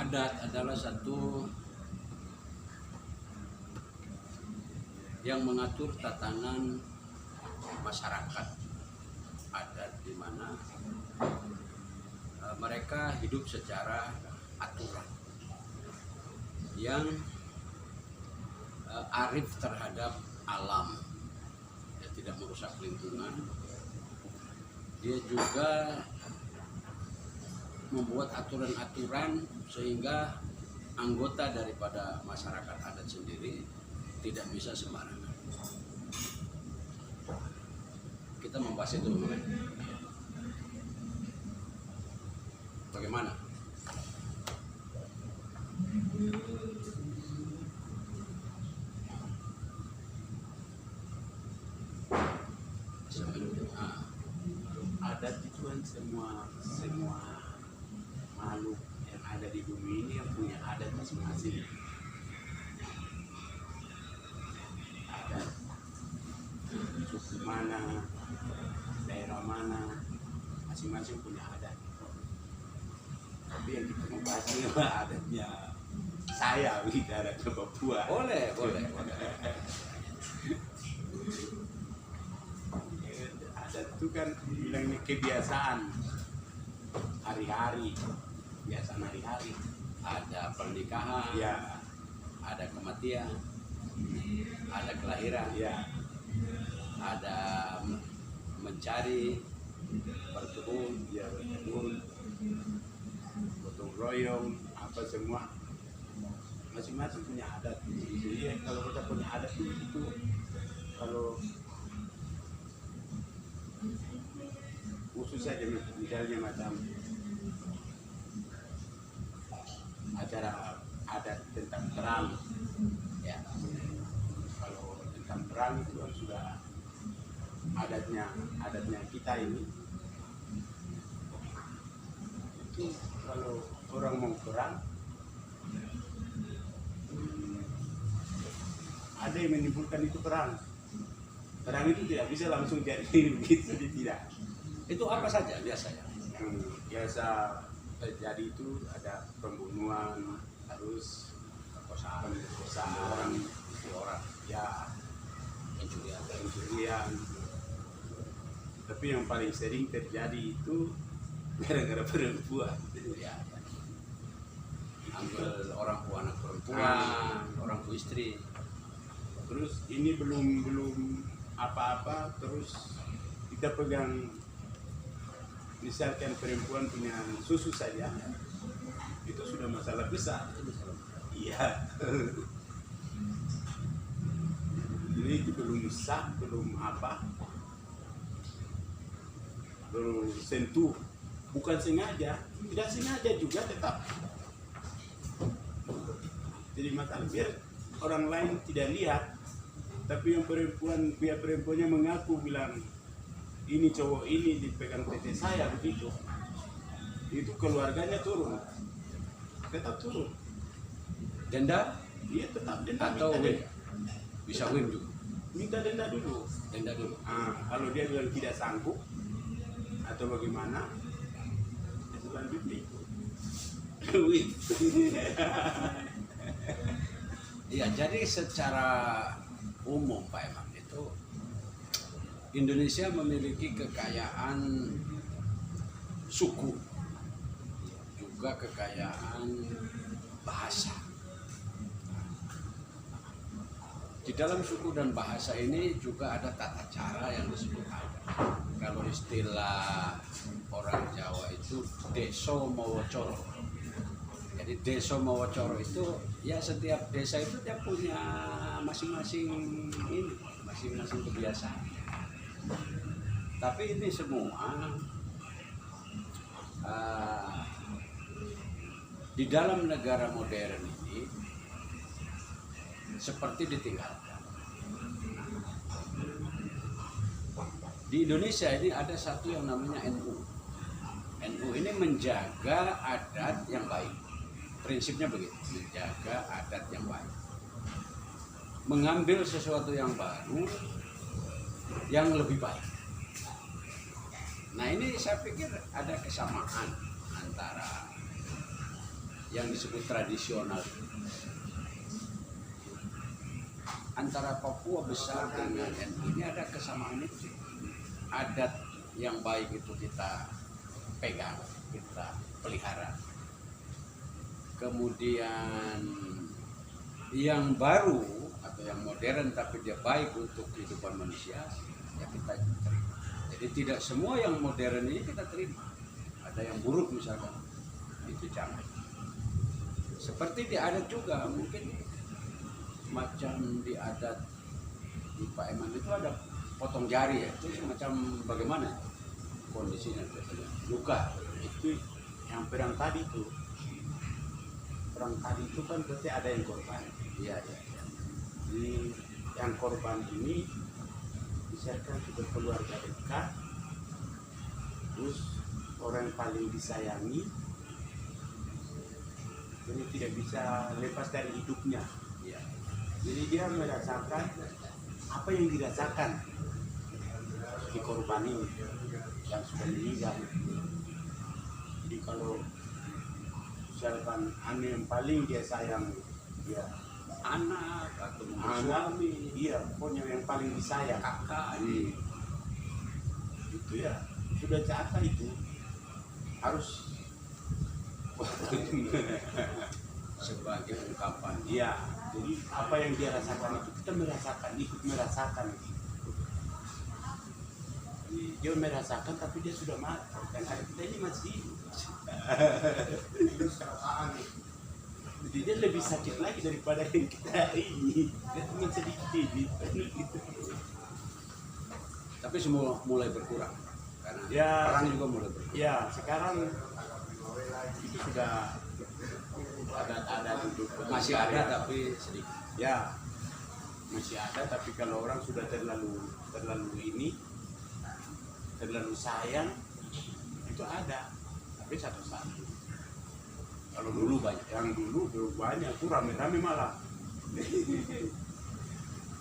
Adat adalah satu yang mengatur tatanan masyarakat adat, di mana mereka hidup secara aturan yang arif terhadap alam, ya, tidak merusak lingkungan. Dia juga membuat aturan-aturan sehingga anggota daripada masyarakat adat sendiri tidak bisa sembarangan. Kita membahas itu dulu. Bagaimana? Adat itu kan semua makhluk yang ada di bumi ini yang punya adat masing-masing. Adat suku mana, daerah mana, masing-masing punya adat. Tapi yang kita mau bahas ini adatnya saya, begitu, adatnya Papua. Boleh. Adat itu kan bilangnya kebiasaan hari-hari, kebiasaan hari-hari. Ada pernikahan, Ya, ada kematian, ada kelahiran, ya, ada mencari, berkebun, ya, berkebun, gotong royong, apa semua. Masing-masing punya adat. Jadi kalau kita punya adat itu kalau khusus saja misalnya macam acara adat tentang perang, ya, kalau tentang perang itu kan sudah adatnya kita ini. Itu kalau orang mau perang, ada yang menimbulkan itu perang itu tidak bisa langsung jadi begitu, tidak. itu apa saja biasanya? Yang biasa terjadi itu ada pembunuhan, harus Perkosaan, pemerkosaan, orang, ya, pencurian. pencurian. Tapi yang paling sering terjadi itu gara-gara perempuan. Ya. Ambil orang tua anak perempuan, orang tua istri. Terus ini belum apa-apa, terus kita pegang, misalkan perempuan punya susu saja, itu sudah masalah besar. Iya. Jadi itu belum sah, belum apa, belum sentuh, bukan sengaja, tidak sengaja juga tetap. Jadi masalah biar orang lain tidak lihat, tapi yang perempuan, pihak perempuannya mengaku bilang ini cowok ini dipegang tete saya begitu, itu keluarganya turun, tetap turun. Denda Dia tetap denda, atau minta win? denda. Bisa win juga. Minta denda dulu. Denda dulu. Kalau dia bilang tidak sanggup atau bagaimana, ya selanjutnya itu. Win. Iya, jadi secara umum Pak Eman itu Indonesia memiliki kekayaan suku, juga kekayaan bahasa. Di dalam suku dan bahasa ini juga ada tata cara yang disebut adat. Kalau istilah orang Jawa itu deso mawocoro. Jadi deso mawocoro itu ya setiap desa itu dia punya masing-masing ini, masing-masing kebiasaan. Tapi ini semua di dalam negara modern ini seperti ditinggalkan. Di Indonesia ini ada satu yang namanya NU. NU ini menjaga adat yang baik. Prinsipnya begitu, menjaga adat yang baik. Mengambil sesuatu yang baru, yang lebih baik. Nah ini saya pikir ada kesamaan antara yang disebut tradisional. Antara Papua besar dengan NU ini ada kesamaan itu. Adat yang baik itu kita pegang, kita pelihara. Kemudian yang baru atau yang modern tapi dia baik untuk kehidupan manusia, ya kita terima. Jadi tidak semua yang modern ini kita terima. Ada yang buruk misalkan, itu jangan. Seperti di adat juga, mungkin macam di adat di Pak Eman itu ada potong jari ya, itu semacam bagaimana kondisinya biasanya? Luka. Itu yang perang tadi itu kan berarti ada yang korban. Iya, iya, iya. Jadi yang korban ini misalkan sudah keluarga dekat, terus orang paling disayangi, jadi tidak bisa lepas dari hidupnya. Iya. Jadi dia merasakan apa yang dirasakan di korban ini yang sudah meninggal. Jadi kalau misalkan ane yang paling dia sayang, dia Anak atau mungkin anak, suami, iya pokoknya yang paling disayang. kakak, Itu ya sudah jatah itu harus sebagai ungkapan. iya. Jadi apa yang dia rasakan itu kita merasakan, ikut merasakan. Jadi dia merasakan tapi dia sudah mati dan kita ini masih hidup. Jadi dia lebih sakit lagi daripada yang kita ini. Dia cuma sedikit ini. Tapi semua mulai berkurang karena Ya. perang juga mulai berkurang. Ya sekarang itu sudah ada duduk Masih ada tapi sedikit. ya masih ada, tapi kalau orang sudah terlalu sayang itu ada, tapi satu-satu. Kalau dulu banyak, yang dulu banyak tuh rame-rame malah.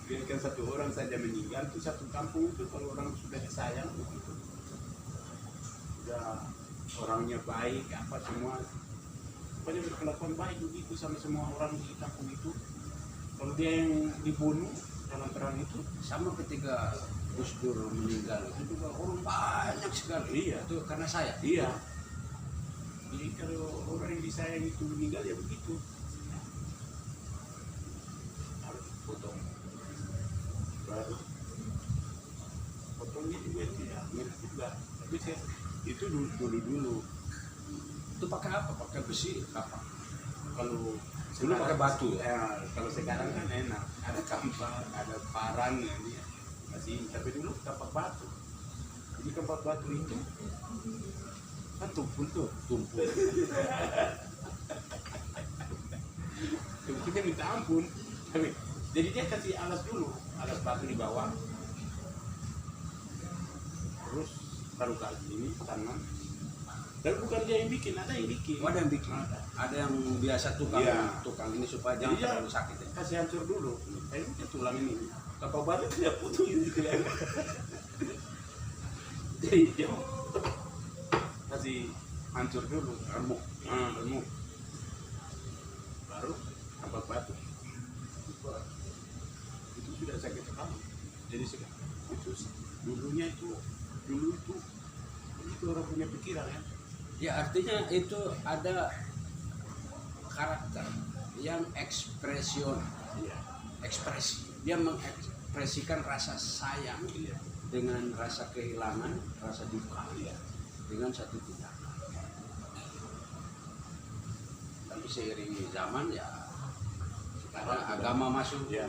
Biarkan satu orang saja meninggal tuh satu kampung itu kalau orang sudah disayang begitu. Sudah orangnya baik apa semua, pokoknya berkelakuan baik begitu sama semua orang di kampung itu. Kalau dia yang dibunuh dalam perang itu Sama ketika Gus Dur meninggal itu juga orang banyak sekali. Iya. Itu karena saya. iya. Jadi kalau orang yang disayang itu meninggal ya begitu. Harus potong. Baru potongnya juga tidak mirip juga. Tapi itu dulu. Itu pakai apa? Pakai besi apa? Kalau Dulu pakai batu ya? ya. Kalau sekarang kan enak, ada kampak, ada parang ya, dia masih. Tapi dulu kampak batu. Jadi kampak batu itu kan tumpul tuh. Tumpulnya minta ampun. Jadi dia kasih alas dulu, alas batu di bawah. Terus taruh kaki ini tangan. Dan bukan dia yang bikin, ada yang bikin. Oh, ada yang bikin. Ada yang biasa tukang Iya. tukang ini supaya Jadi jangan dia terlalu sakit ya. kasih hancur dulu. Ini dia tulang ini. Kapal batu tidak putus gitu ya. Jadi dia kasih hancur dulu, remuk, remuk. Baru kapal batu. Itu sudah sakit sekali. Jadi itu dulunya itu orang punya pikiran ya. Ya artinya itu ada karakter yang ekspresion, Iya. ekspresi. Dia mengekspresikan rasa sayang Iya. dengan rasa kehilangan, rasa duka, Iya. dengan satu tindakan. Tapi seiring zaman ya sekarang agama masuk, Ya.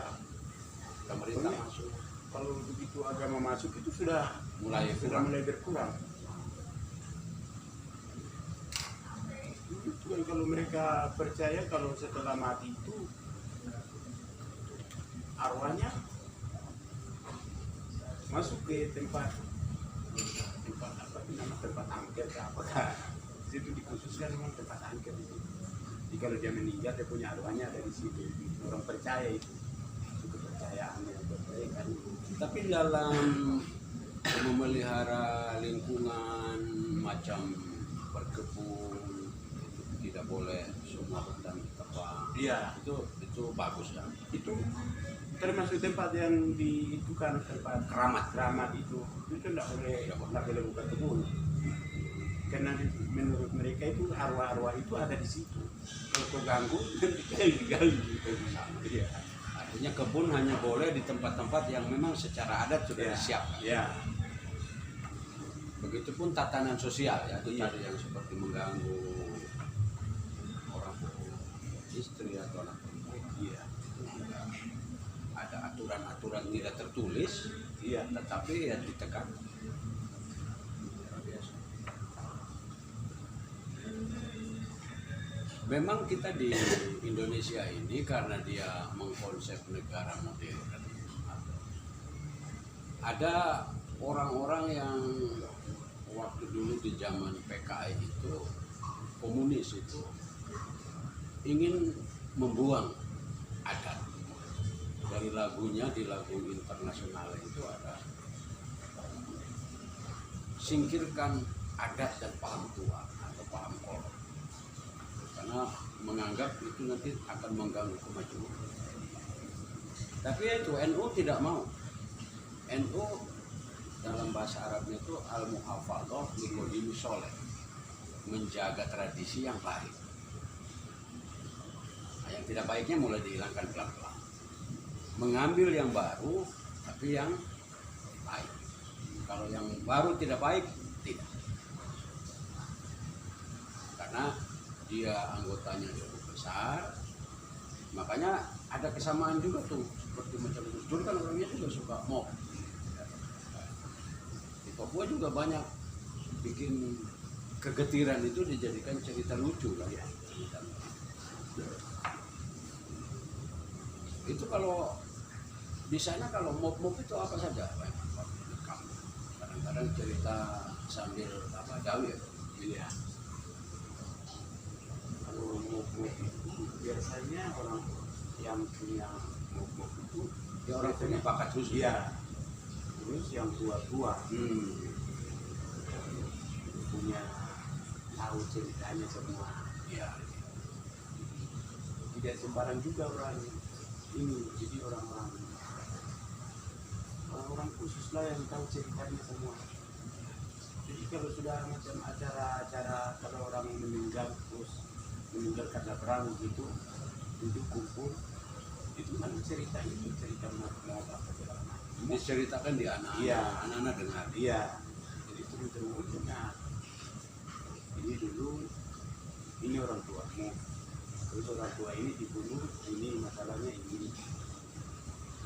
pemerintah Pokoknya, masuk, kalau begitu agama masuk itu sudah mulai kurang. berkurang. Itu kan kalau mereka percaya kalau setelah mati itu arwahnya masuk ke tempat apa nama tempat angker ke apakah situ dikhususkan memang tempat angker itu. Jadi kalau dia meninggal dia punya arwahnya ada di situ. Orang percaya itu kepercayaan yang mereka. Tapi dalam memelihara lingkungan macam berkebun, tidak boleh semua hutan ditebang. Iya. Itu bagus ya. Itu termasuk tempat yang di itu kan tempat keramat itu tidak boleh buka kebun. Karena menurut mereka itu arwah-arwah itu ada di situ. Kalau kau ganggu nanti diganggu. Iya. Artinya kebun hanya boleh di tempat-tempat yang memang secara adat sudah disiapkan. Iya. Begitupun tatanan sosial ya, itu Iya. tadi yang seperti mengganggu orang istri atau anak perempuan. Iya. Ada aturan-aturan tidak tertulis, Iya. tetapi ya ditekan. Biasa. Memang kita di Indonesia ini karena dia mengkonsep negara modern, ada orang-orang yang waktu dulu di zaman PKI itu, komunis itu ingin membuang adat. Dari lagunya, di lagu internasional itu ada singkirkan adat dan paham tua atau paham kolot, karena menganggap itu nanti akan mengganggu kemajuan. Tapi itu NU tidak mau. NU dalam bahasa Arabnya itu al-muhafadzah li qadimi sholeh, menjaga tradisi yang baik. Nah, yang tidak baiknya mulai dihilangkan pelan-pelan, mengambil yang baru tapi yang baik. Kalau yang baru tidak baik, tidak, karena dia anggotanya cukup besar. Makanya ada kesamaan juga tuh, seperti macam Gus Dur kan orangnya juga suka mob. Di Papua juga banyak bikin kegetiran itu dijadikan cerita lucu lah ya. Itu kalau di sana kalau mob-mob itu apa saja, kadang-kadang cerita sambil gawe. Iya. Kalau mob-mob itu biasanya orang yang punya mob-mob itu Ya orang punya bakat khusus. iya. Terus yang tua-tua punya tahu ceritanya semua. Ya. Tidak sembarang juga orang ini, jadi orang-orang khusus lah yang tahu ceritanya semua. Jadi kalau sudah macam acara kalau orang meninggal karena perang gitu, duduk kumpul, itu kan cerita mau apa segala macam. Diceritakan di anak-anak, Iya. anak-anak dengar. Iya, jadi terus dengar. Ini dulu ini orang tuamu, terus orang tua ini dibunuh, ini masalahnya ini,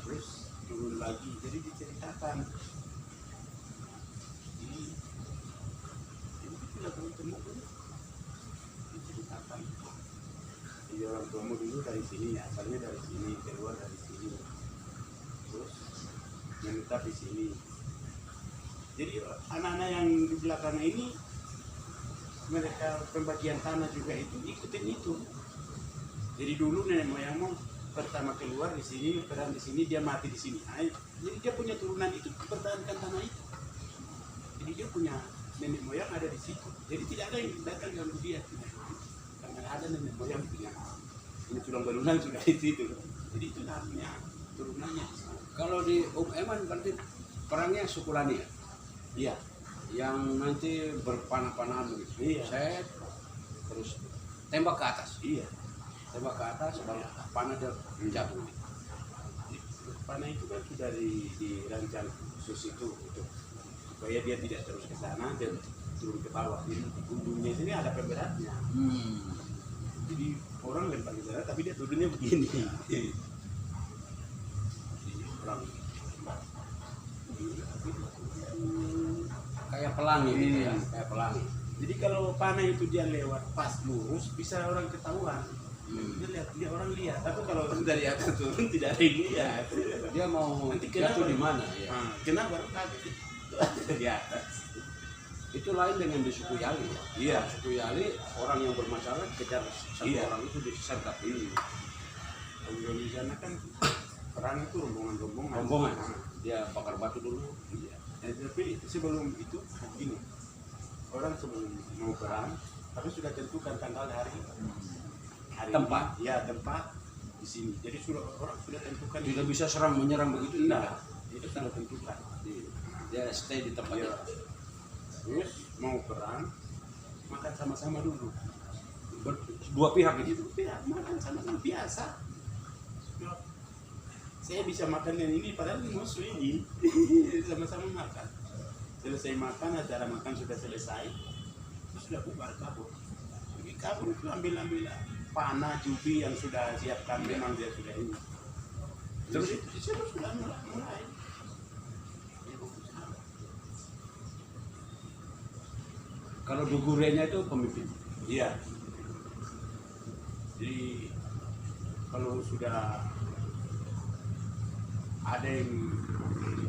terus turun lagi, jadi diceritakan. Jadi itulah temu pun diceritakan. Jadi orang tuamu dulu dari sini, asalnya dari sini, keluar dari sini, terus menetap di sini. Jadi anak-anak yang di belakang ini, mereka pembagian tanah juga itu ikutin itu. Jadi dulu nenek moyangmu pertama keluar di sini, perang di sini, dia mati di sini. Nah, jadi dia punya turunan itu pertahankan tanah itu. Jadi dia punya nenek moyang ada di situ. Jadi tidak ada yang datang ganggu dia. Karena ada nenek moyang punya ini tulang belulang sudah di situ. Jadi itu namanya turunannya. Kalau di Eman berarti perangnya suku Lani ya? Iya. Yang nanti berpanah-panahan begitu. Iya. Set, terus tembak ke atas. Iya. Tembak ke atas, baru panah dia jatuh. Panah itu kan sudah dirancang khusus itu untuk supaya dia tidak terus ke sana, dia turun ke bawah. Jadi ujungnya sini ada pemberatnya. Jadi orang lempar ke sana, tapi dia turunnya begini. Jadi orang Kayak pelangi gitu ya, kayak pelangi. Jadi kalau panah itu dia lewat pas lurus, bisa orang ketahuan. Dia orang lihat, tapi kalau dari atas turun tidak ada yang lihat. Dia mau Nanti jatuh kenapa? di mana ya? Kenapa baru kaget? Itu ada di atas. Itu lain dengan di suku Yali ya. Iya. Kalau suku Yali orang yang bermasalah kejar satu Iya. orang itu disergap ini. Kalau di sana kan perang itu rombongan-rombongan. Rombongan. Dia bakar batu dulu. Iya. Tapi sebelum itu begini, orang sebelum mau perang tapi sudah tentukan tanggal hari Tempat? ini. Ya, tempat di sini. Jadi orang sudah tentukan. Tidak bisa serang menyerang begitu. Enggak, itu sudah tentukan. Dia stay di tempatnya. Ya. Terus mau perang, makan sama-sama dulu. Dua pihak gitu. Itu pihak makan sama-sama biasa. Saya bisa makan yang ini padahal musuh ini sama-sama makan. Selesai makan, acara makan sudah selesai, itu sudah bubar kabur. Pergi kabur itu ambil panah jubi yang sudah siapkan, memang dia sudah ini. Terus itu sudah mulai. Kalau Dugurenya itu pemimpin. Iya. Jadi kalau sudah ada yang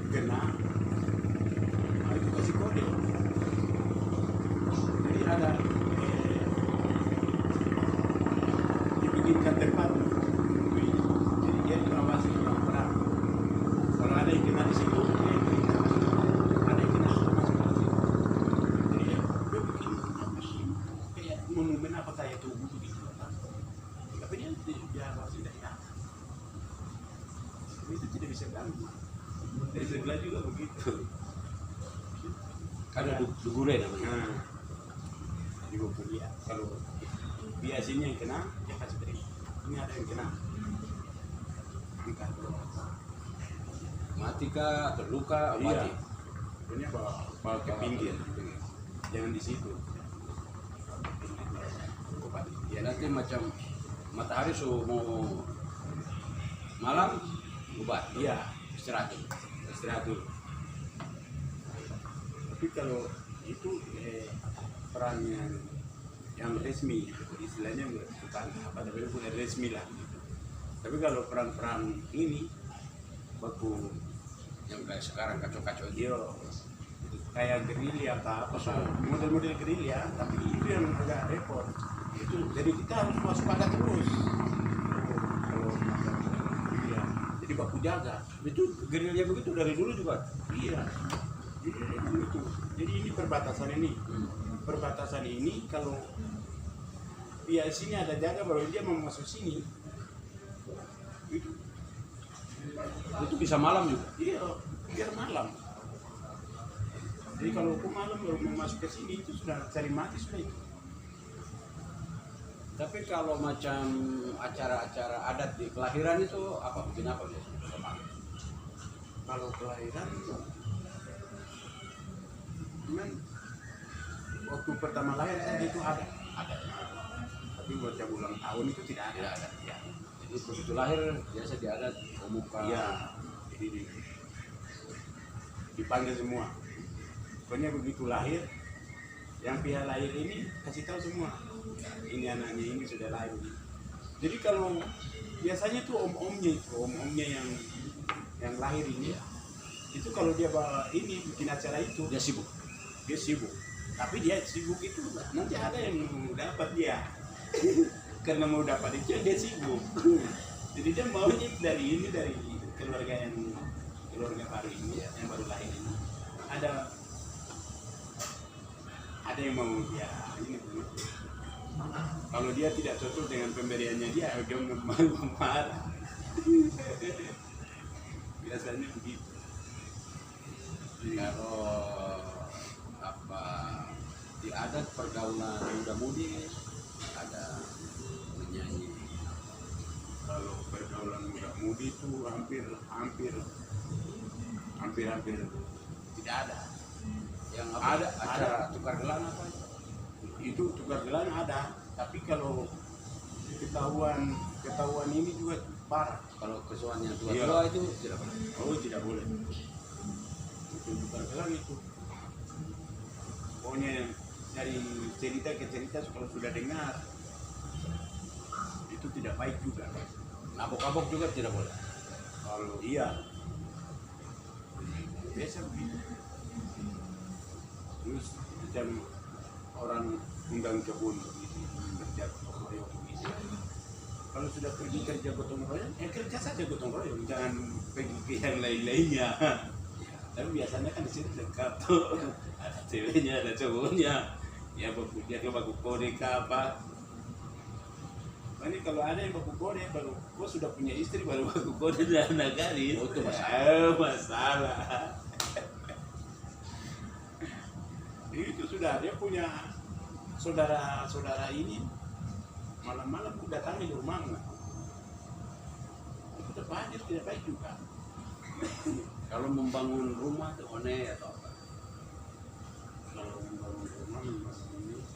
kena, itu kasih kode. Jadi ada dibikinkan tempat. Jadi dia diawasi orang perang. Kalau ada yang kena di situ, dia berikan. Ada yang kena masuk ke situ. Jadi dia bikin kayak monumen apa kayak tubuh begitu. Tapi dia diawasi dari atas. Itu tidak bisa ganggu. Dari sebelah juga begitu. Ada Dugure namanya. Nah, jadi gue lihat kalau biasanya yang kena, dia kasih terima. Ini ada yang kena. Angkat. Mati kah, terluka, Iya. mati. Pokoknya bawa ke pinggir. Jangan di situ. Ya nanti macam matahari mau malam, bubar. Iya, Istirahat. istirahat dulu. Tapi kalau itu perang yang resmi, istilahnya bukan apa, tapi bukan resmi lah. Gitu. Tapi kalau perang-perang ini, baku Yang kayak sekarang kacau-kacau itu. dia kayak gerilya apa model-model gerilya, tapi itu yang agak repot. Itu jadi kita harus waspada terus. Kalau gerilya, jadi baku jaga. Itu gerilya begitu dari dulu juga. Iya. Itu. Jadi ini perbatasan ini. Perbatasan ini kalau dia sini ada jaga baru dia mau masuk sini. Itu bisa malam juga. Iya, biar malam. Jadi kalau aku malam baru mau masuk ke sini itu sudah cari mati sudah itu. Tapi kalau macam acara-acara adat di kelahiran itu apa? Mungkin apa biasanya? Kalau kelahiran, cuman waktu pertama lahir saja itu ada. Tapi buat yang ulang tahun itu tidak ada. Tidak ada. Ya. Jadi begitu lahir biasa diadat pemuka. Iya, jadi dipanggil semua. Pokoknya begitu lahir, yang pihak lahir ini kasih tahu semua. Ini anaknya ini sudah lahir. Jadi kalau biasanya tuh om-omnya yang lahir ini, itu kalau dia bawa ini bikin acara itu, Dia sibuk. dia sibuk. Tapi dia sibuk itu nanti ada yang mau dapat dia. Karena mau dapat itu dia sibuk. Jadi dia maunya dari keluarga baru ini yang baru lahir ini ada yang mau dia ini. Kalau dia tidak cocok dengan pemberiannya dia marah. Biasanya begitu. Kalau apa di adat pergaulan muda-mudi ada menyanyi. Kalau pergaulan muda-mudi itu hampir tidak ada. Yang apa? Ada, Acara tukar gelang apa? Itu tukar gelang ada, tapi kalau ketahuan ini juga parah. Kalau kesuannya Iya. tua-tua itu tidak boleh. Oh, tidak boleh. Itu tukar gelang itu. Pokoknya dari cerita ke cerita kalau sudah dengar itu tidak baik juga. Nabok-nabok juga tidak boleh. Kalau iya, biasa begitu. Terus macam orang undang kebun begitu, kerja gotong royong begitu. Kalau sudah pergi kerja gotong royong, kerja saja gotong royong, jangan pergi ke yang lain-lainnya. Tapi biasanya kan di sini dekat tuh, ada ceweknya, ada cowoknya. Ya dia ke baku kode ke apa. Ini kalau ada yang baku kode baru sudah punya istri baru baku kode dan anak gadis. Oh, itu masalah. Masalah. Itu sudah dia punya saudara ini malam-malam datangi di rumahnya. Itu terpajir tidak baik juga. Kalau membangun rumah itu one atau apa? Kalau membangun rumah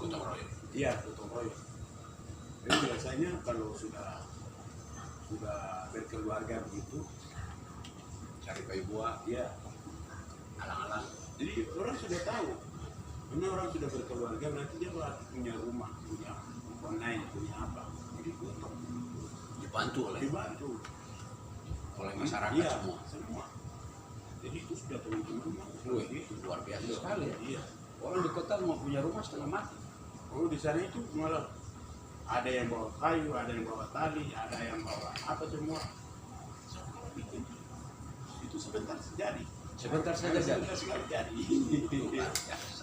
Gotong royong. iya gotong royong. Jadi biasanya kalau sudah berkeluarga begitu Cari kayu buah, ya alang-alang. jadi orang sudah tahu karena orang sudah berkeluarga berarti dia berarti punya rumah, punya online, punya apa, jadi gotong Dibantu dibantu oleh masyarakat iya, semua. jadi itu sudah rumah Wih, itu luar biasa sekali ya. iya. Orang di kota mau punya rumah setengah mati. Oh di sana itu malah ada yang bawa kayu, ada yang bawa tali, ada yang bawa apa semua. Bikin. Itu sebentar jadi. Sebentar saja jadi. Sebentar sekali jadi. Luar biasa.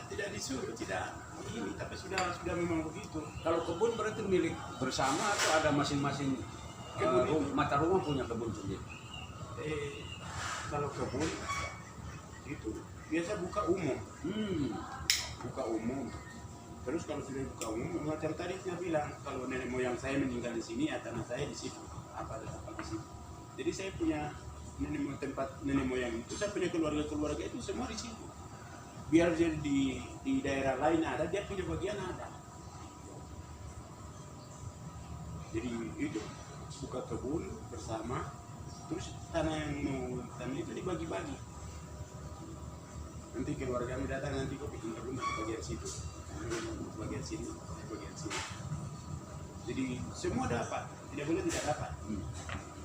Tidak disuruh, tidak ini, tapi sudah memang begitu. Kalau kebun berarti milik bersama atau ada masing-masing mata rumah punya kebun sendiri? Kalau kebun itu biasa buka umum, buka umum. Terus kalau sudah buka umum, macam tadi saya bilang, kalau nenek moyang saya meninggal di sini, ya tanah saya di situ, apa di situ. Jadi saya punya tempat nenek moyang itu, saya punya keluarga itu semua di situ. Biar jadi di daerah lain ada, dia punya bagian ada. Jadi itu buka kebun bersama, terus tanah itu dibagi-bagi. Nanti keluarga datang, nanti kau bikin kebun di bagian situ, bagian sini, bagian sini. Jadi semua dapat, tidak boleh tidak dapat.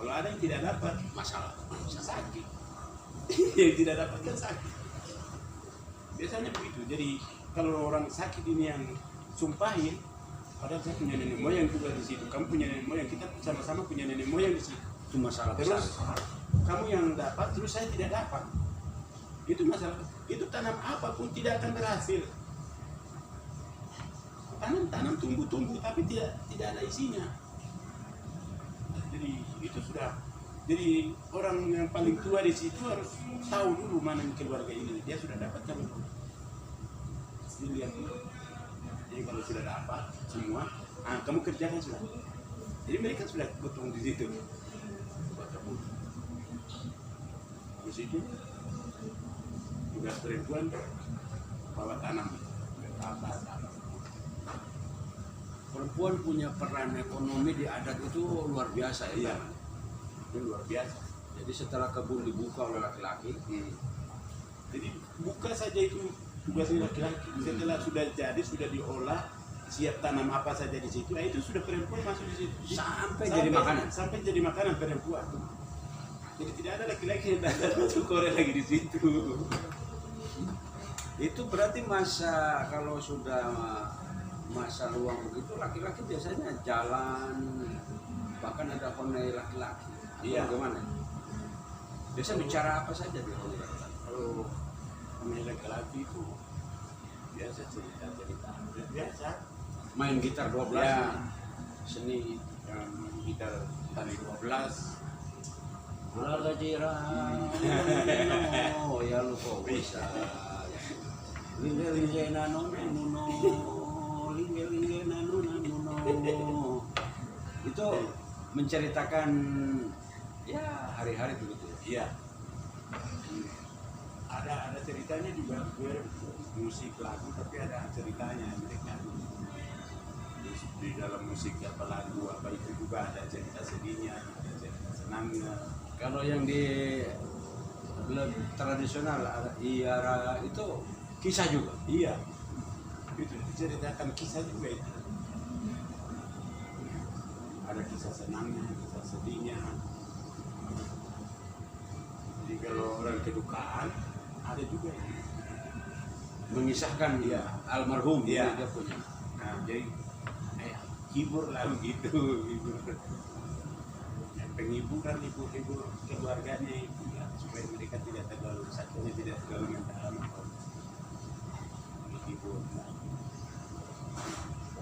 Kalau ada yang tidak dapat, Masalah. sakit. Yang tidak dapat kan sakit. Biasanya begitu. Jadi kalau orang sakit ini yang sumpahin, padahal saya punya nenek moyang juga di situ. Kamu punya nenek moyang, kita sama-sama punya nenek moyang di situ. Itu masalah Terus besar. kamu yang dapat, terus saya tidak dapat. Itu masalah. Itu tanam apapun tidak akan berhasil. Tanam tumbuh, tapi tidak ada isinya. Jadi itu sudah. Jadi orang yang paling tua di situ harus tahu dulu mana keluarga ini. Dia sudah dapat kan? Dilihat dulu. Jadi kalau sudah dapat semua, kamu kerjakan sudah. Jadi mereka sudah gotong di situ. Terus itu tugas perempuan bawa tanam. Perempuan punya peran ekonomi di adat itu luar biasa ya. Iya. Itu luar biasa. Jadi setelah kebun dibuka oleh laki-laki, Jadi buka saja itu tugasnya laki-laki. Setelah sudah jadi, sudah diolah, siap tanam apa saja di situ, itu sudah perempuan masuk di situ. sampai jadi makanan. Sampai jadi makanan perempuan. Jadi tidak ada laki-laki yang datang masuk korek lagi di situ. Itu berarti kalau sudah masa luang begitu, laki-laki biasanya jalan, bahkan ada honai laki-laki. Iya. Bagaimana? Biasa bicara apa saja di honai laki-laki? Kalau honai laki-laki itu biasa cerita biasa. Main gitar 12, Ya. seni Yang gitar tali 12. Laga jira, ya lu kok bisa. Linge nano nuno, linge nano nuno. Itu menceritakan ya hari-hari begitu. Iya. Ada ceritanya juga, musik lagu tapi ada ceritanya mereka. Di dalam musik apa lagu apa itu juga ada cerita sedihnya, ada cerita senangnya. Kalau yang di tradisional iara itu kisah juga. Iya. Itu diceritakan kisah juga itu. Ada kisah senangnya, kisah sedihnya. Jadi kalau orang kedukaan ada juga itu. Mengisahkan dia almarhum Iya. dia punya. Nah, jadi hibur lah begitu, hibur. Penghiburan hibur keluarganya itu ya, supaya mereka tidak terlalu sakitnya tidak terlalu mendalam. keyboard.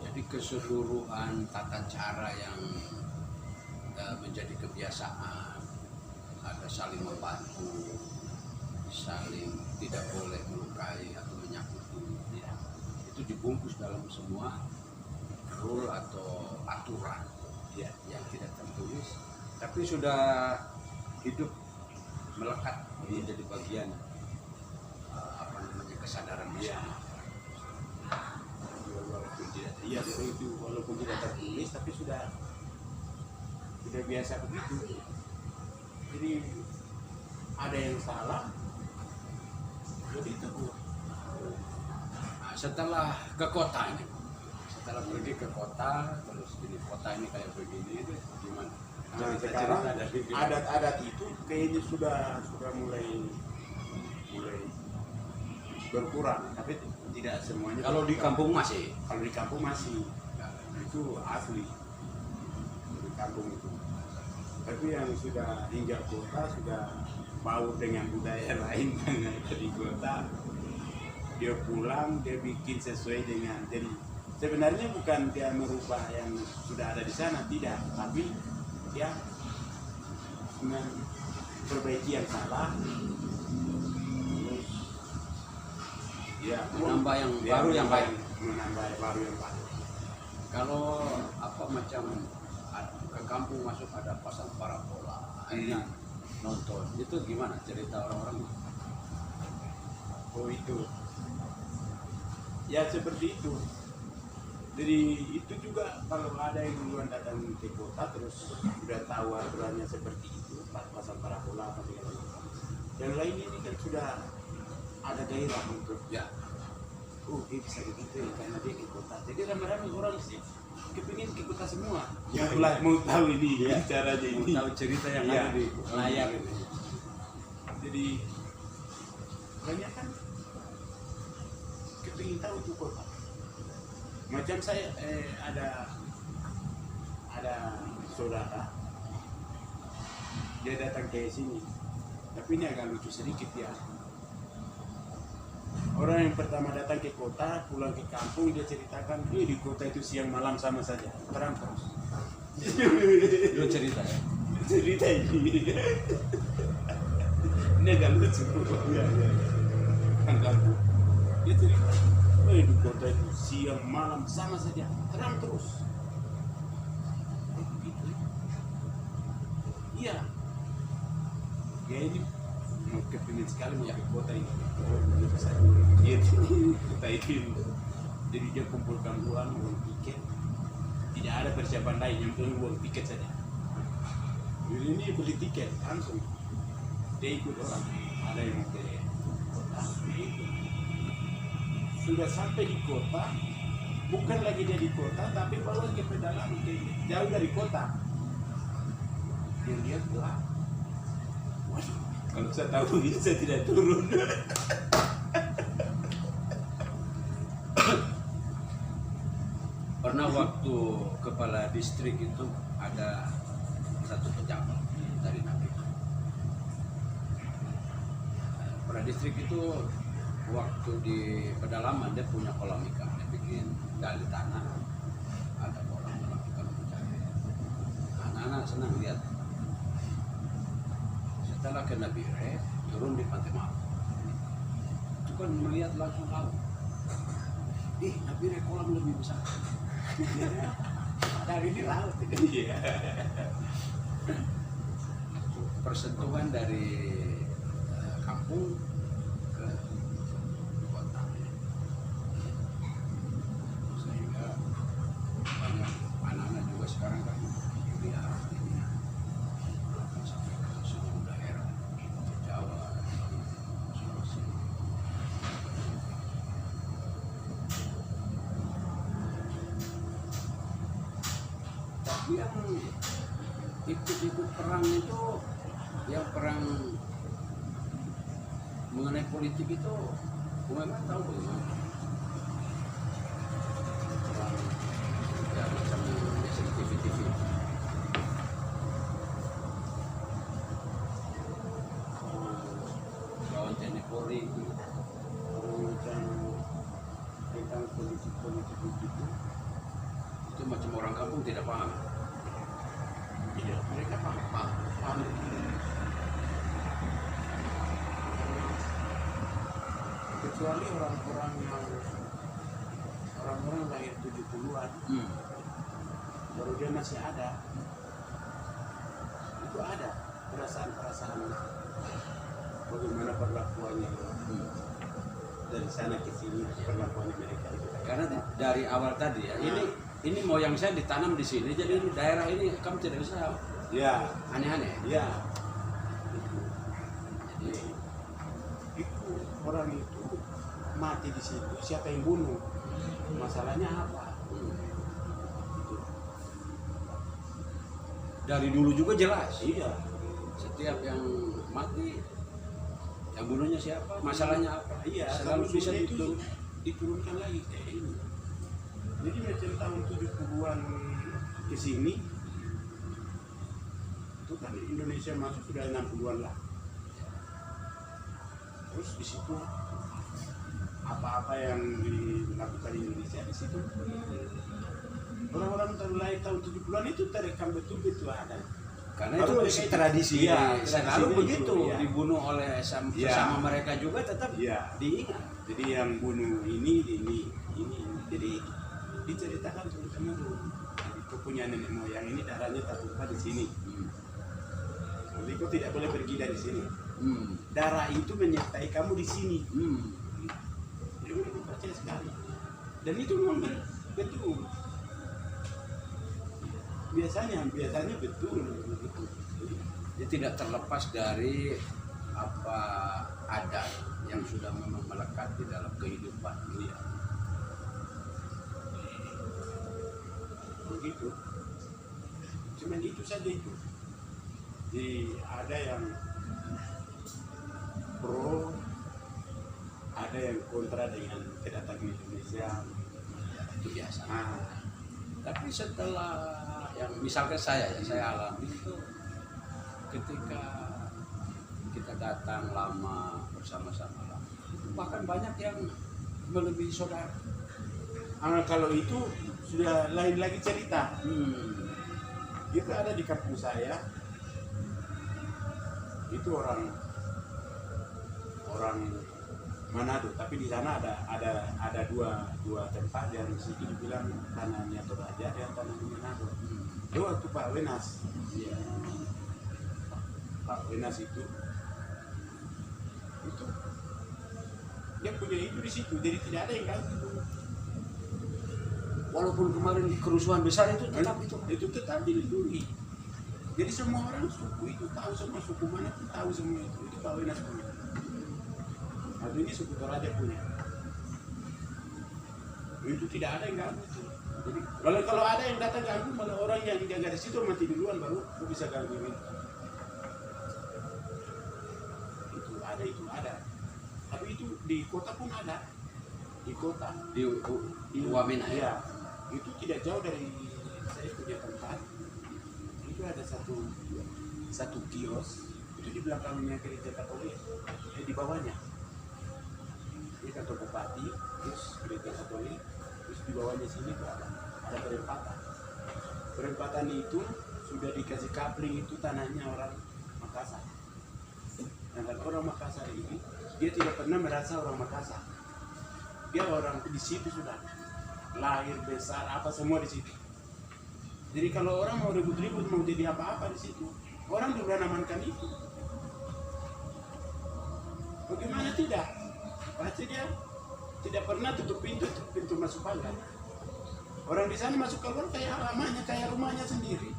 Jadi keseluruhan tata cara yang menjadi kebiasaan, ada saling membantu, saling tidak boleh melukai atau menyakiti, ya, itu dibungkus dalam semua rule atau aturan, ya, yang tidak tertulis, tapi sudah hidup melekat menjadi bagian kesadaran bersama. Walaupun tidak, iya itu walaupun tidak tertulis tapi sudah biasa begitu. Jadi ada yang salah, jadi itu. Nah, setelah ke kota ini, setelah pergi ke kota, terus di kota ini kayak begini, itu gimana? Nah, sekarang adat-adat itu kayaknya sudah mulai berkurang, tapi tidak semuanya. Kalau di kampung masih, itu asli di kampung itu. Tapi yang sudah hingga kota sudah mau dengan budaya lain yang ada di kota. Dia pulang, dia bikin sesuai dengan. Jadi sebenarnya bukan dia merubah yang sudah ada di sana, tidak, tapi dia memperbaiki yang salah. Ya, menambah yang baru yang baik. Menambah yang baru yang baik. Kalau apa macam ke kampung masuk ada pasar parabola, akhirnya nonton, itu gimana cerita orang-orang? Oh itu, ya seperti itu. Jadi itu juga kalau ada yang duluan datang ke kota terus sudah tahu aturannya seperti itu, pasar parabola apa segala macam. Yang lain ini kan sudah ada daerah untuk Ya, dia bisa begitu ya karena dia ke kota. Jadi ramai-ramai orang sih kepingin ke kota semua. Ya, Mau tahu ini ya caranya mau ini. tahu cerita yang Ya. ada di layar ini. Jadi banyak kan kepingin tahu tuh kota. Macam saya ada saudara dia datang ke sini, tapi ini agak lucu sedikit ya. Orang yang pertama datang ke kota, pulang ke kampung, dia ceritakan, di kota itu siang malam sama saja, terang terus. Lu cerita ya? Cerita ini. Ini agak lucu. Ya. Kan kampung. Dia cerita, di kota itu siang malam sama saja, terang terus. Gitu. Iya. Ya ini mau kepingin sekali mau ke kota ini. Dia kota itu. Jadi dia kumpulkan uang tiket. Tidak ada persiapan lain, yang penting uang tiket saja. Jadi ini beli tiket langsung. Dia ikut orang. Ada yang mau ke kota, dia ikut. Sudah sampai di kota, bukan lagi dia di kota, tapi bawa ke pedalaman jauh dari kota. Dia lihat gelap. Waduh, kalau saya tahu ini saya tidak turun. Pernah waktu kepala distrik itu ada satu pejabat dari Nabi. Kepala distrik itu waktu di pedalaman dia punya kolam ikan, dia bikin gali tanah, ada kolam ikan pencarian. Anak-anak senang lihat. Setelah kena bire, turun di Pantai Malu. Itu kan melihat langsung laut. Nabire kolam lebih besar. Dari ini laut. Iya. Persentuhan dari kampung ke kota, sehingga banyak anak-anak juga sekarang kan lihat ini sampai ke seluruh daerah Jawa, Sulawesi. Tapi yang ikut perang itu, yang perang mengenai politik itu, memang tahu bagaimana? Perang ya macam biasa di TV. Lawan TNI Polri itu. macam orang kampung tidak paham. Iya, mereka paham. Kecuali orang-orang lahir 70-an, baru dia masih ada. Itu ada perasaan bagaimana perlakuannya dari sana ke sini, perlakuan mereka itu. Karena dari awal tadi ya, ini moyang saya ditanam di sini, jadi ini daerah ini kamu tidak bisa Ya, aneh-aneh. ya. Jadi itu orang itu mati di situ, siapa yang bunuh? Masalahnya apa? Dari dulu juga jelas. Iya. Setiap yang mati, yang bunuhnya siapa, masalahnya apa, Iya, selalu bisa itu diturunkan lagi kayak ini. Jadi macam tahun 70-an ke sini itu kan Indonesia masuk sudah 60-an lah. Terus di situ apa-apa yang dilakukan Indonesia di situ orang-orang terlahir tahun 70-an itu terekam betul-betul ada. karena Baru itu mereka tradisi, iya, selalu tradisi begitu, itu, iya. dibunuh oleh sesama mereka juga tetap Iya. diingat. Jadi yang bunuh ini. Jadi diceritakan terus-menerus. Jadi kau punya nenek moyang ini darahnya tertumpah di sini. Jadi kau tidak boleh pergi dari sini. Darah itu menyertai kamu di sini. Jadi mereka percaya sekali. Dan itu memang betul. Biasanya betul. Dia tidak terlepas dari apa adat yang sudah memang melekat di dalam kehidupan dia. Begitu. Cuman itu saja itu. Jadi ada yang pro, ada yang kontra dengan kedatangan Indonesia. Itu biasa. Nah, Tapi setelah yang misalkan saya alami itu ketika kita datang lama bersama-sama lama, bahkan banyak yang melebihi saudara. kalau itu sudah lain lagi cerita. Itu ada di kampung saya. Itu orang Manado, tapi di sana ada dua tempat yang di situ dibilang tanahnya Toraja dan tanahnya Manado. Itu waktu Pak Wenas. Iya. Pak Wenas itu dia punya itu di situ, jadi tidak ada yang ganggu. Walaupun kemarin kerusuhan besar itu tetap dilindungi. Jadi semua orang suku itu tahu, semua suku mana pun tahu semua itu Pak Wenas punya. Atau ini suku Toraja punya. Itu tidak ada yang ganggu itu. Jadi kalau ada yang datang ganggu, malah orang yang jaga di situ mati duluan baru bisa ganggu itu. Itu ada. Tapi itu di kota pun ada. Di kota. di Wamena ya. Ya. Itu tidak jauh dari saya punya tempat. Itu ada satu kios. Itu di belakangnya gereja Katolik. Di bawahnya. Ini kantor bupati, terus gereja Katolik, terus di bawahnya sini tuh ada perempatan. Perempatan itu sudah dikasih kapling, itu tanahnya orang Makassar. Dan orang Makassar ini dia tidak pernah merasa orang Makassar. Dia orang di situ sudah lahir besar apa semua di situ. Jadi kalau orang mau ribut-ribut mau jadi apa-apa di situ, orang duluan amankan itu. Bagaimana tidak? Pasti dia tidak pernah tutup pintu masuk pagar. Orang di sana masuk keluar kayak alamanya, kayak rumahnya sendiri.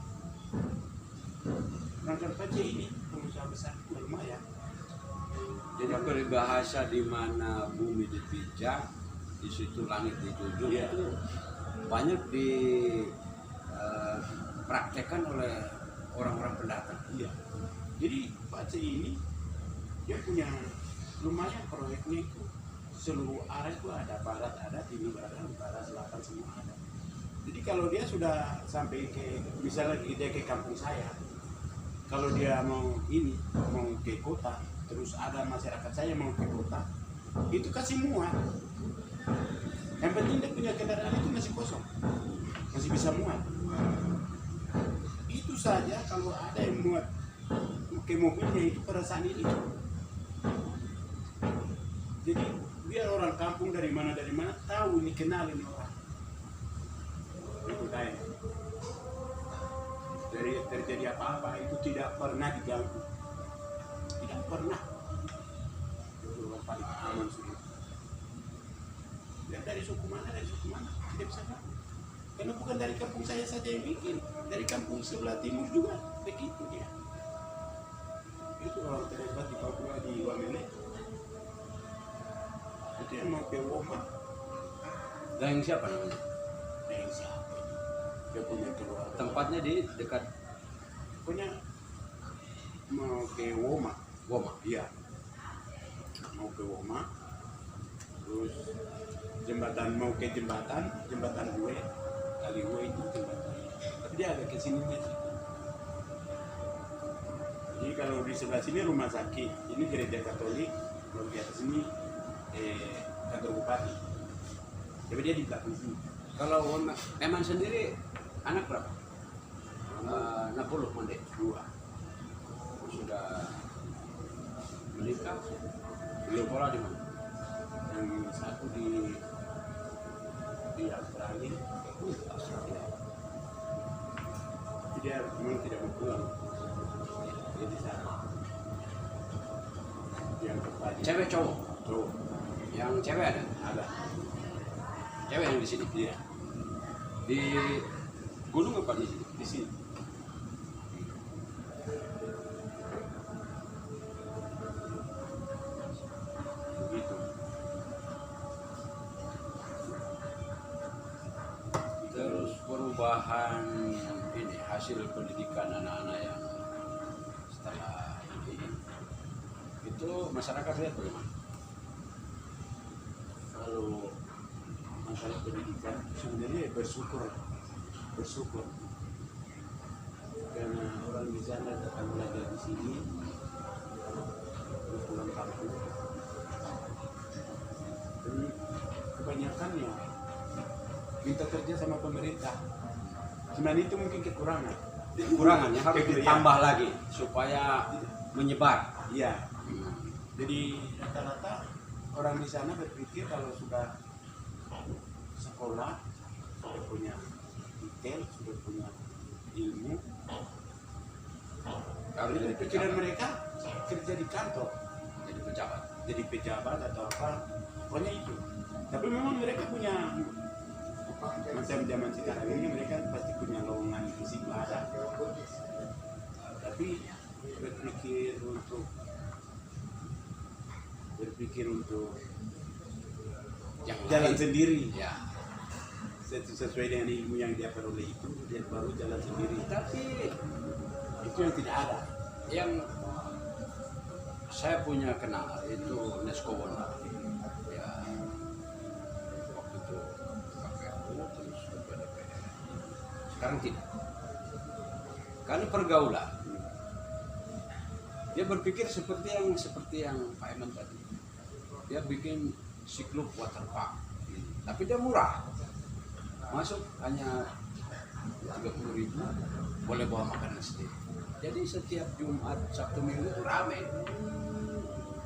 Rangkap saja ini pengusaha besar lumayan. Jadi peribahasa di mana bumi dipijak, di situ langit dijunjung, Iya. itu banyak dipraktekkan oleh orang-orang pendatang. Iya. Jadi Pak C ini dia punya lumayan proyeknya itu seluruh arah itu ada, barat ada, timur ada, utara, selatan semua ada. Jadi kalau dia sudah sampai ke misalnya dia ke kampung saya, kalau dia mau ke kota, terus ada masyarakat saya mau ke kota, itu kasih muat. Yang penting dia punya kendaraan itu masih kosong. masih bisa muat. Itu saja kalau ada yang muat ke mobilnya itu pada saat ini. Jadi biar orang kampung dari mana tahu ini, kenal ini orang. Itu kayak dari terjadi apa-apa itu tidak pernah diganggu, tidak pernah. Itu orang paling aman sudah. Dan dari suku mana tidak bisa ganggu. Karena bukan dari kampung saya saja yang bikin, dari kampung sebelah timur juga begitu dia. Itu orang terhebat di Papua, di Wamena. Itu yang mau ke Woma. Daeng siapa namanya? Daeng siapa? Dia punya keluarga. Tempatnya di dekat Pokoknya mau ke Woma. Woma. Iya. Mau ke Woma. Terus mau ke jembatan gue. Kali gue itu jembatan. Tapi dia agak ke sininya sih. Jadi kalau di sebelah sini rumah sakit, ini gereja Katolik, kalau di atas sini kantor bupati. Tapi dia di belakang sini. Kalau Eman sendiri anak berapa? 60 Monde. 2. Sudah menikah. Belum sekolah di mana? Yang satu di Australia. Australia. Jadi dia memang tidak mau pulang. Dia di sana. Yang kepala. Cewek cowok? Cowok. Yang cewek ada? Ada. Cewek yang di sini? Iya. Di gunung apa di sini? Di sini. Begitu. Terus perubahan ini hasil pendidikan anak-anak yang setelah ini itu masyarakat lihat bagaimana? Kalau masalah pendidikan sebenarnya bersyukur karena orang di sana datang belajar di sini terus pulang kampung dan kebanyakan ya minta kerja sama pemerintah. Sebenarnya itu mungkin kekurangan Kekurangannya harus Kekurangan. ditambah lagi supaya menyebar. Iya. Jadi rata-rata orang di sana berpikir kalau sudah sekolah, sudah punya titel, sudah punya ilmu, Kalau jadi jadi pikiran pejabat, mereka kerja di kantor, jadi pejabat atau apa, pokoknya itu. Tapi memang mereka punya macam zaman sekarang ini mereka pasti punya lowongan di situ ada. Tapi berpikir untuk yang jalan lain. sendiri. Ya. Sesuai dengan ilmu yang dia peroleh itu dia baru jalan sendiri. Tapi Itu yang tidak ada. yang saya punya kenal itu Nesko Wonda. Ya, waktu itu KPU terus ketua DPR. Sekarang tidak. Karena pergaulan. Dia berpikir seperti yang Pak Eman tadi. Dia bikin siklop waterpark. Tapi dia murah. Masuk hanya 30.000, boleh bawa makanan sendiri. Jadi setiap Jumat, Sabtu, Minggu itu ramai.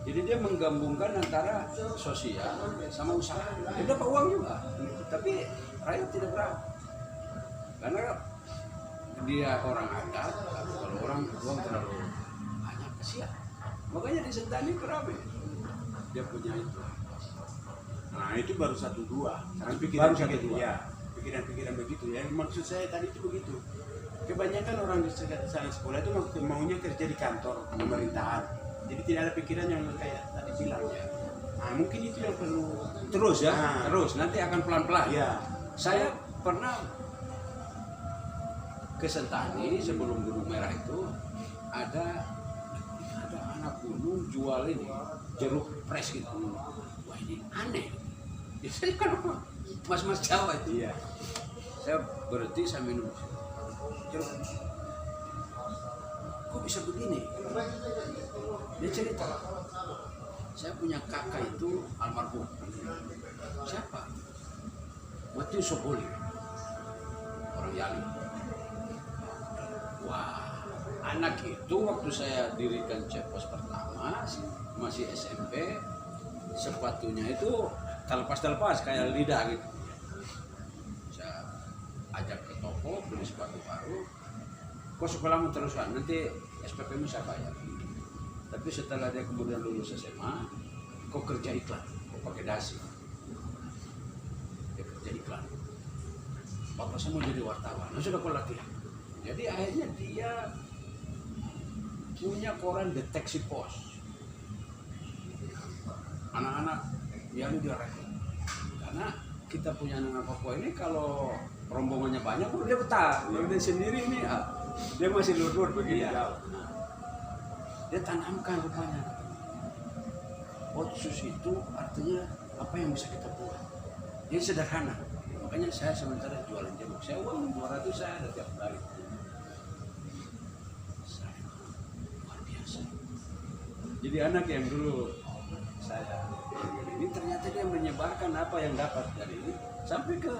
Jadi dia menggabungkan antara sosial sama usaha. Dia dapat uang juga, tapi rakyat tidak berapa. Karena dia orang adat, kalau orang uang terlalu banyak kasihan. Makanya di Sentani itu ramai. Dia punya itu. Nah itu baru 1-2. Sekarang Baru 1-2. Ya, pikiran-pikiran begitu. Yang maksud saya tadi itu begitu. Kebanyakan orang di sana sekolah itu maunya kerja di kantor pemerintahan. Jadi tidak ada pikiran yang kayak tadi bilang ya. Nah mungkin itu yang perlu Terus ya, Nah. terus nanti akan pelan-pelan. ya. Saya pernah ke Sentani sebelum Gunung Merah itu ada anak gunung jual ini jeruk fresh gitu. Wah ini aneh. Biasanya kan mas-mas Jawa itu. Iya. Saya berhenti, saya minum jeruk. Kok bisa begini? Dia cerita, saya punya kakak itu almarhum. Siapa? Matius Soboli. Yali. Wah, anak itu waktu saya dirikan Cepos pertama masih SMP, sepatunya itu terlepas kayak lidah gitu. Saya ajak ke toko beli sepatu baru. Kok sekolahmu teruskan, nanti SPP-mu saya bayar. Tapi setelah dia kemudian lulus SMA, kok kerja iklan, kok pakai dasi. Dia kerja iklan. Bapak saya mau jadi wartawan, nah sudah kok latihan. Jadi akhirnya dia punya koran Deteksi Pos. Anak-anak yang dia rekrut. Karena kita punya anak Papua ini kalau rombongannya banyak, dia betah. Kalau dia sendiri ini, dia masih lur-lur begini jauh. Nah, dia tanamkan rupanya. Otsus itu artinya apa yang bisa kita buat. Ini sederhana. Makanya saya sementara jualan jamu. Saya uang 200 saya ada tiap hari. Saya luar biasa. Jadi anak yang dulu saya ini ternyata dia menyebarkan apa yang dapat dari ini sampai ke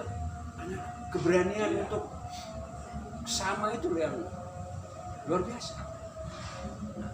anak keberanian untuk sama itu yang luar biasa. Nah,